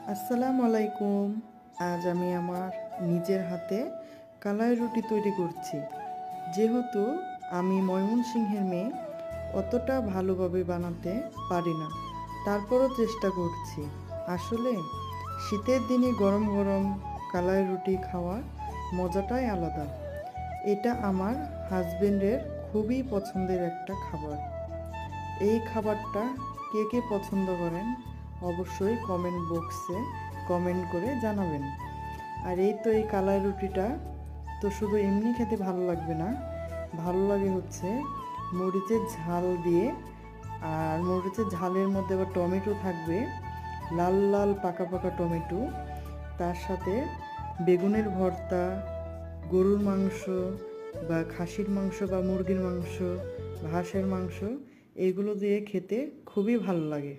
আসসালামু আলাইকুম। আজ আমি আমার নিজের হাতে কালাই রুটি তৈরি করছি। যেহেতু আমি ময়মনসিংহের মেয়ে, অতটা ভালোভাবে বানাতে পারি না, তারপরও চেষ্টা করছি। আসলে শীতের দিনে গরম গরম কালাই রুটি খাওয়ার মজাটাই আলাদা। এটা আমার হাজবেন্ডের খুবই পছন্দের একটা খাবার। এই খাবারটা কে কে পছন্দ করেন অবশ্যই কমেন্ট বক্সে কমেন্ট করে জানাবেন। আর এই কালাই রুটিটা তো শুধু এমনি খেতে ভালো লাগবে না, ভালো লাগে হচ্ছে মরিচের ঝাল দিয়ে। আর মরিচের ঝালের মধ্যে আবার টমেটো থাকবে, লাল লাল পাকা পাকা টমেটো। তার সাথে বেগুনের ভর্তা, গরুর মাংস বা খাসির মাংস বা মুরগির মাংস বা হাঁসের মাংস, এগুলো দিয়ে খেতে খুবই ভালো লাগে।